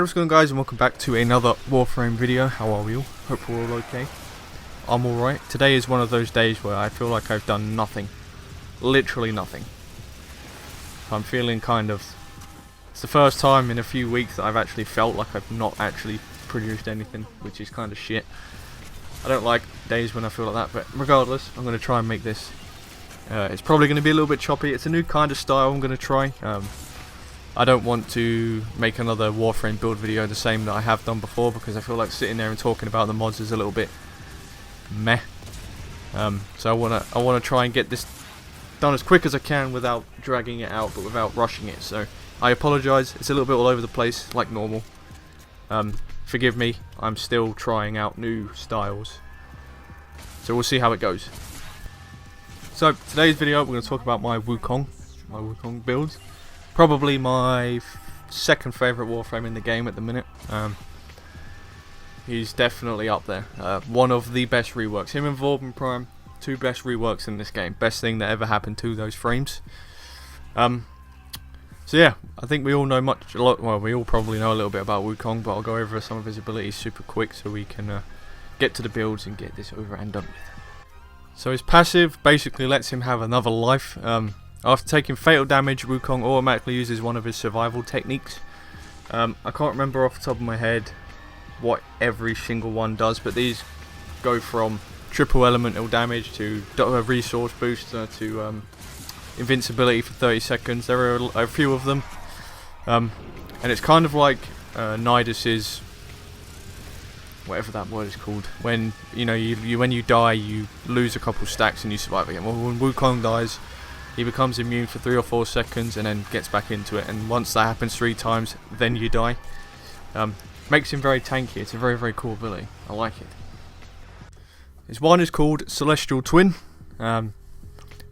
what's going on, guys, and welcome back to another Warframe video. How are we all? Hope we're all okay. I'm alright. Today is one of those days where I feel like I've done nothing. Literally nothing. I'm feeling kind of... It's the first time in a few weeks that I've actually felt like I've not actually produced anything, which is kind of shit. I don't like days when I feel like that, but regardless, I'm going to try and make this. It's probably going to be a little bit choppy. It's a new kind of style I'm going to try. I don't want to make another Warframe build video the same that I have done before, because I feel like sitting there and talking about the mods is a little bit meh. So I wanna try and get this done as quick as I can without dragging it out, but without rushing it. So I apologise. It's a little bit all over the place, like normal. Forgive me. I'm still trying out new styles. So we'll see how it goes. So today's video, we're going to talk about my Wukong builds. Probably my second favourite Warframe in the game at the minute. He's definitely up there. One of the best reworks. Him and Warframe Prime, two best reworks in this game. Best thing that ever happened to those frames. So yeah, I think we all know well, we all probably know a little bit about Wukong, but I'll go over some of his abilities super quick so we can get to the builds and get this over and done with. So his passive basically lets him have another life. After taking fatal damage, Wukong automatically uses one of his survival techniques. I can't remember off the top of my head what every single one does, but these go from triple elemental damage to resource booster to invincibility for 30 seconds. There are a few of them, and it's kind of like Nidus's, whatever that word is called. When when you die, you lose a couple stacks and you survive again. Well, when Wukong dies, he becomes immune for 3 or 4 seconds and then gets back into it. And once that happens 3 times, then you die. Makes him very tanky. It's a very, very cool ability. I like it. His one is called Celestial Twin.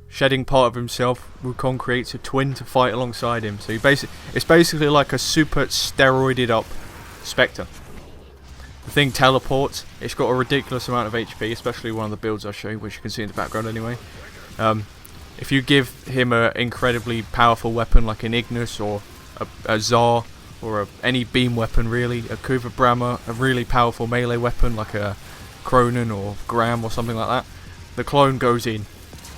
Shedding part of himself, Wukong creates a twin to fight alongside him. So it's basically like a super steroided up Spectre. The thing teleports. It's got a ridiculous amount of HP, especially one of the builds I'll show you, which you can see in the background anyway. If you give him an incredibly powerful weapon like an Ignis or a Tsar or any beam weapon really, a Kuva Brahma, a really powerful melee weapon like a Cronin or Graham or something like that, the clone goes in.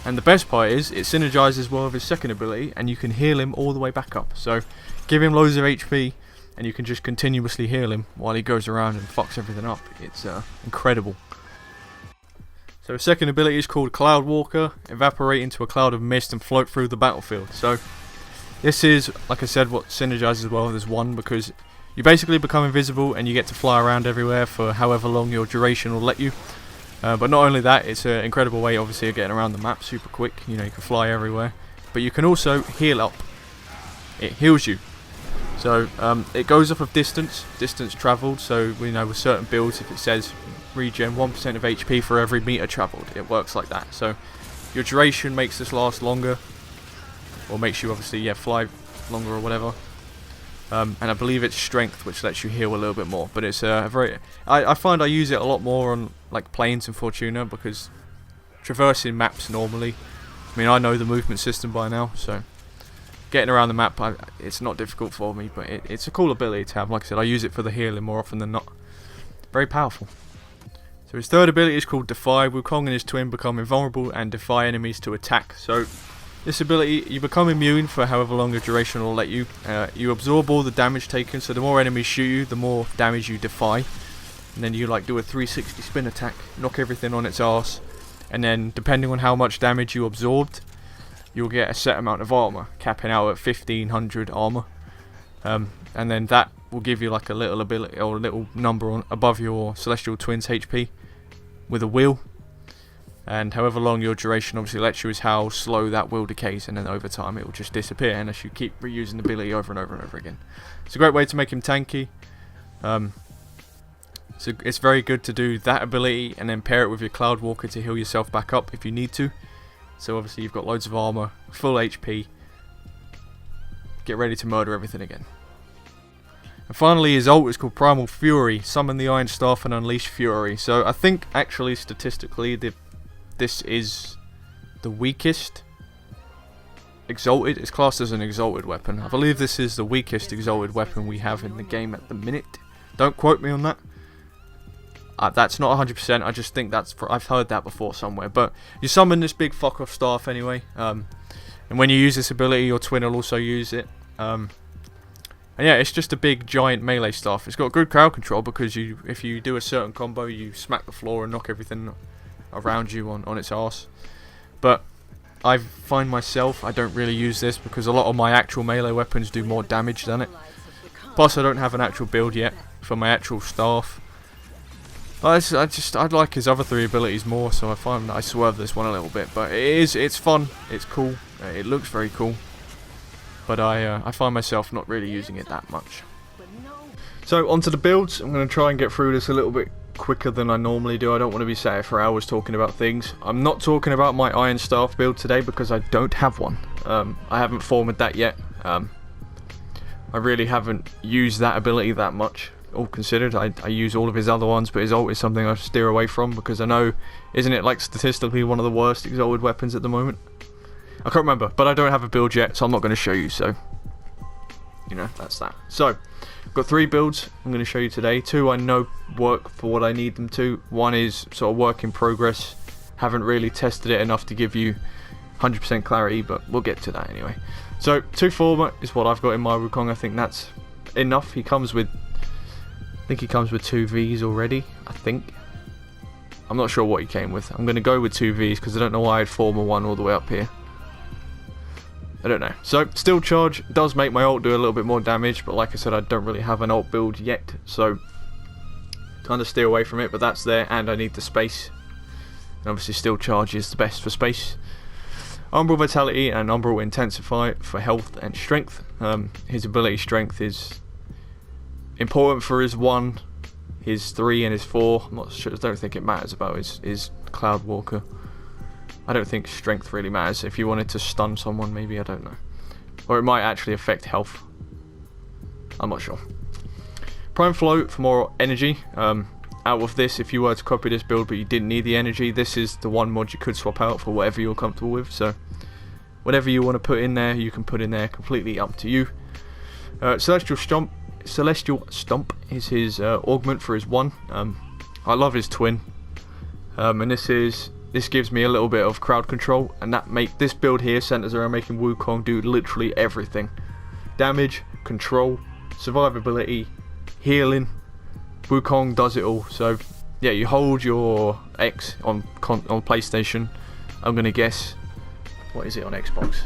And the best part is, it synergizes well with his second ability and you can heal him all the way back up. So give him loads of HP and you can just continuously heal him while he goes around and fucks everything up. It's incredible. So his second ability is called Cloud Walker. Evaporate into a cloud of mist and float through the battlefield. So this is, like I said, what synergizes well with this one, because you basically become invisible and you get to fly around everywhere for however long your duration will let you. But not only that, it's an incredible way obviously of getting around the map super quick. You can fly everywhere. But you can also heal up. It heals you. So it goes off of distance travelled. So we know with certain builds, if it says regen 1% of HP for every meter travelled, it works like that. So your duration makes this last longer, or makes you obviously fly longer or whatever. And I believe it's strength, which lets you heal a little bit more. But it's I find I use it a lot more on like planes and Fortuna, because traversing maps normally, I mean, I know the movement system by now, so getting around the map, it's not difficult for me. But it's a cool ability to have. Like I said, I use it for the healing more often than not. Very powerful. So his third ability is called Defy. Wukong and his twin become invulnerable and defy enemies to attack. So this ability, you become immune for however long a duration will let you. You absorb all the damage taken, so the more enemies shoot you, the more damage you defy. And then you do a 360 spin attack, knock everything on its arse. And then depending on how much damage you absorbed, you'll get a set amount of armor, capping out at 1500 armor. And then that will give you like a little ability or a little number above your Celestial Twin's HP with a wheel. And however long your duration obviously lets you is how slow that wheel decays, and then over time it will just disappear unless you keep reusing the ability over and over and over again. It's a great way to make him tanky. So it's very good to do that ability and then pair it with your Cloud Walker to heal yourself back up if you need to. So obviously you've got loads of armor, full HP. Get ready to murder everything again. And finally, his ult is called Primal Fury. Summon the Iron Staff and unleash Fury. So I think actually statistically this is the weakest exalted. It's classed as an exalted weapon. I believe this is the weakest exalted weapon we have in the game at the minute. Don't quote me on that. That's not 100%. I just think I've heard that before somewhere. But you summon this big fuck off staff anyway. And when you use this ability, your twin will also use it. And yeah, it's just a big giant melee staff. It's got good crowd control because if you do a certain combo, you smack the floor and knock everything around you on its arse. But I find myself, I don't really use this because a lot of my actual melee weapons do more damage than it. Plus I don't have an actual build yet for my actual staff. I'd like his other 3 abilities more, so I find that I swerve this one a little bit. But it's fun, it's cool, it looks very cool. But I find myself not really using it that much. So onto the builds. I'm going to try and get through this a little bit quicker than I normally do. I don't want to be sat here for hours talking about things. I'm not talking about my Iron Staff build today because I don't have one. I haven't formed that yet. I really haven't used that ability that much. All considered, I use all of his other ones, but his ult is something I steer away from because I know, isn't it like statistically one of the worst exalted weapons at the moment? I can't remember, but I don't have a build yet, so I'm not going to show you, so you know, that's that. So I've got 3 builds I'm going to show you today. 2 I know work for what I need them to. 1 is sort of work in progress. Haven't really tested it enough to give you 100% clarity, but we'll get to that anyway. So 2 former is what I've got in my Wukong. I think that's enough. He comes with, I think he comes with 2 Vs already, I think. I'm not sure what he came with. I'm going to go with 2 Vs because I don't know why I'd form a 1 all the way up here. I don't know. So, Steel Charge does make my ult do a little bit more damage, but like I said, I don't really have an ult build yet, so kind of steer away from it, but that's there, and I need the space. And obviously Steel Charge is the best for space. Umbral Vitality and Umbral Intensify for health and strength. His ability strength is important for his 1, his 3 and his 4. I'm not sure, I don't think it matters about his Cloud Walker. I don't think strength really matters. If you wanted to stun someone, maybe, I don't know. Or it might actually affect health. I'm not sure. Prime Flow for more energy. Out of this, if you were to copy this build but you didn't need the energy, this is the one mod you could swap out for whatever you're comfortable with. So whatever you want to put in there, you can put in there, completely up to you. Celestial Stomp is his augment for his 1. I love his twin. And this gives me a little bit of crowd control, and this build here centers around making Wukong do literally everything. Damage, control, survivability, healing. Wukong does it all. So yeah, you hold your X on PlayStation. I'm gonna guess, what is it on Xbox?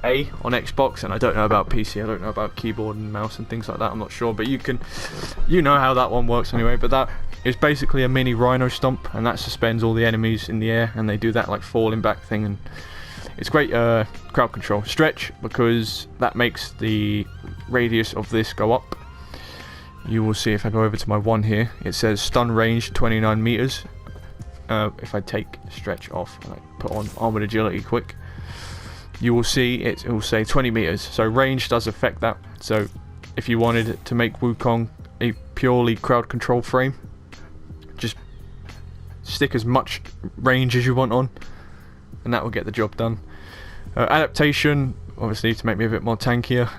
A on Xbox, and I don't know about PC. I don't know about keyboard and mouse and things like that. I'm not sure, but you know how that one works anyway. But that is basically a mini Rhino Stomp, and that suspends all the enemies in the air, and they do that like falling back thing, and it's great crowd control. Stretch, because that makes the radius of this go up. You will see if I go over to my 1 here, it says stun range 29 meters. If I take stretch off and I put on armored agility quick, you will see it will say 20 meters. So range does affect that. So if you wanted to make Wukong a purely crowd control frame, just stick as much range as you want on, and that will get the job done. Adaptation, obviously, to make me a bit more tankier.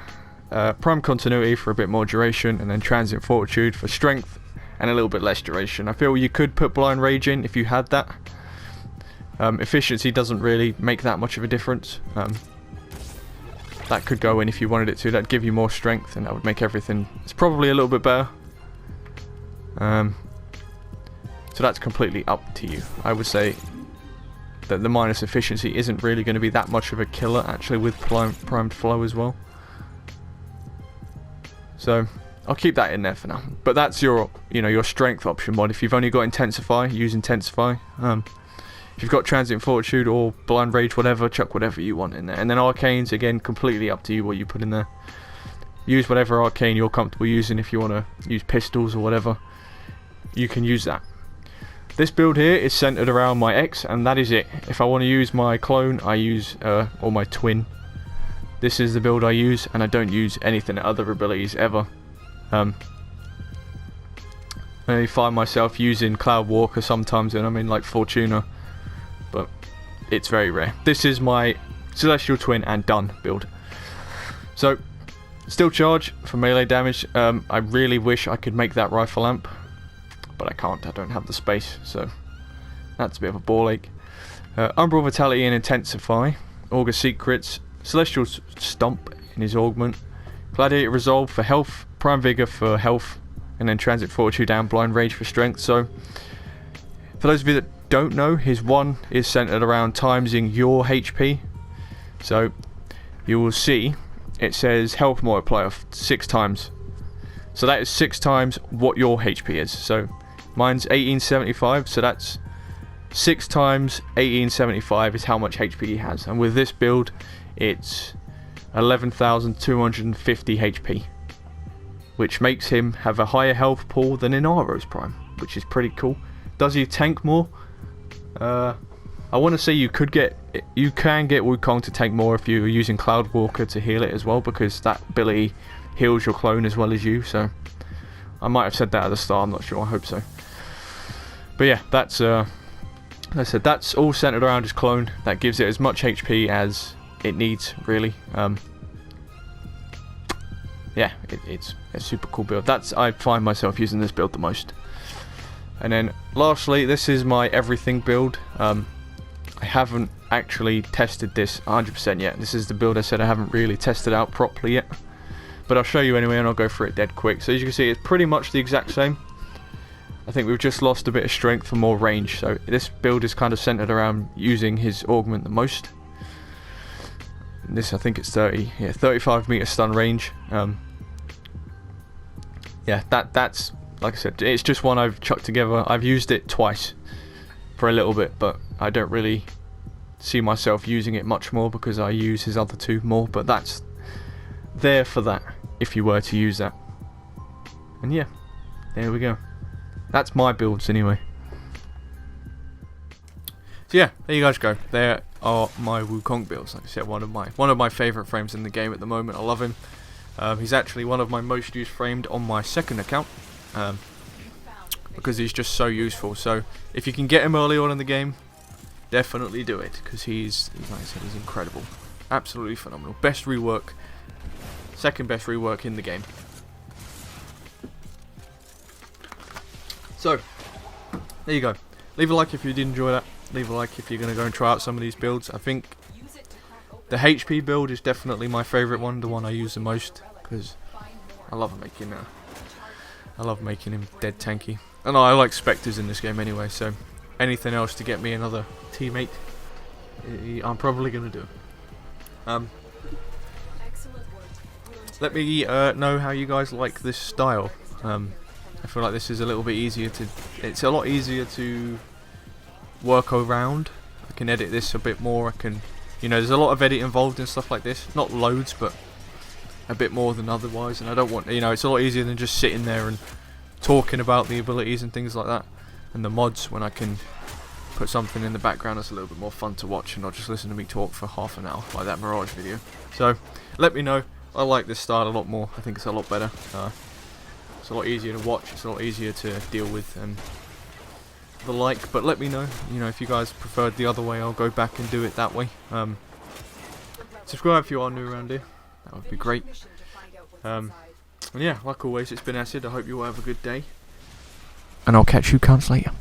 Prime Continuity for a bit more duration, and then Transient Fortitude for strength and a little bit less duration. I feel you could put Blind Rage in if you had that. Efficiency doesn't really make that much of a difference. That could go in if you wanted it to. That'd give you more strength, and that would make everything, it's probably a little bit better. So that's completely up to you. I would say that the minus efficiency isn't really going to be that much of a killer, actually, with primed flow as well. So I'll keep that in there for now. But that's your strength option mod. If you've only got Intensify, use Intensify. If you've got Transient Fortitude or Blind Rage, whatever, chuck whatever you want in there. And then Arcanes, again, completely up to you what you put in there. Use whatever Arcane you're comfortable using. If you want to use pistols or whatever, you can use that. This build here is centered around my X, and that is it. If I want to use my clone, I use, or my twin. This is the build I use, and I don't use anything other abilities ever. I find myself using Cloud Walker sometimes when I'm in like Fortuna, but it's very rare. This is my Celestial Twin and done build. So, still charge for melee damage. I really wish I could make that rifle amp, but I can't. I don't have the space, so that's a bit of a ball ache. Umbral Vitality and Intensify, Augur Secrets, Celestial Stomp in his augment, Gladiator Resolve for health, Prime Vigor for health, and then Transit Fortitude and Blind Rage for strength. So, for those of you that don't know, his one is centered around timesing your HP. So, you will see it says health multiplier 6 times. So that is 6 times what your HP is. So mine's 1875, so that's 6 times 1875 is how much HP he has. And with this build, it's 11,250 HP, which makes him have a higher health pool than Inaro's Prime, which is pretty cool. Does he tank more? I want to say you can get Wukong to tank more if you're using Cloud Walker to heal it as well, because that ability heals your clone as well as you. So I might have said that at the start, I'm not sure, I hope so. But yeah, that's like I said, that's all centered around his clone. That gives it as much HP as it needs, really. Yeah, it's a super cool build. I find myself using this build the most. And then lastly, this is my everything build. I haven't actually tested this 100% yet. This is the build I said I haven't really tested out properly yet. But I'll show you anyway, and I'll go through it dead quick. So as you can see, it's pretty much the exact same. I think we've just lost a bit of strength for more range. So this build is kind of centered around using his augment the most. And this, I think it's 35 meter stun range. Yeah, that's like I said, it's just one I've chucked together. I've used it twice for a little bit, but I don't really see myself using it much more because I use his other two more. But that's there for that if you were to use that. And yeah, there we go. That's my builds anyway. So yeah, there you guys go. There are my Wukong builds. Like I said, one of my favourite frames in the game at the moment. I love him. He's actually one of my most used framed on my second account, because he's just so useful. So if you can get him early on in the game, definitely do it, because he's like I said, he's incredible, absolutely phenomenal. Best rework, second best rework in the game. So there you go. Leave a like if you did enjoy that. Leave a like if you're going to go and try out some of these builds. I think the HP build is definitely my favourite one, the one I use the most, because I love making him dead tanky. And I like Spectres in this game anyway, so anything else to get me another teammate, I'm probably going to do. Let me know how you guys like this style. I feel like this is a little bit easier to, it's a lot easier to work around. I can edit this a bit more, I can, you know, there's a lot of edit involved in stuff like this, not loads, but a bit more than otherwise, and I don't want, you know, it's a lot easier than just sitting there and talking about the abilities and things like that, and the mods, when I can put something in the background that's a little bit more fun to watch and not just listen to me talk for half an hour like that Mirage video. So let me know. I like this style a lot more. I think it's a lot better. It's a lot easier to watch, it's a lot easier to deal with, and the like. But let me know, you know, if you guys preferred the other way, I'll go back and do it that way. Subscribe if you are new around here, that would be great. And yeah, like always, it's been Acid. I hope you all have a good day, and I'll catch you cunts later.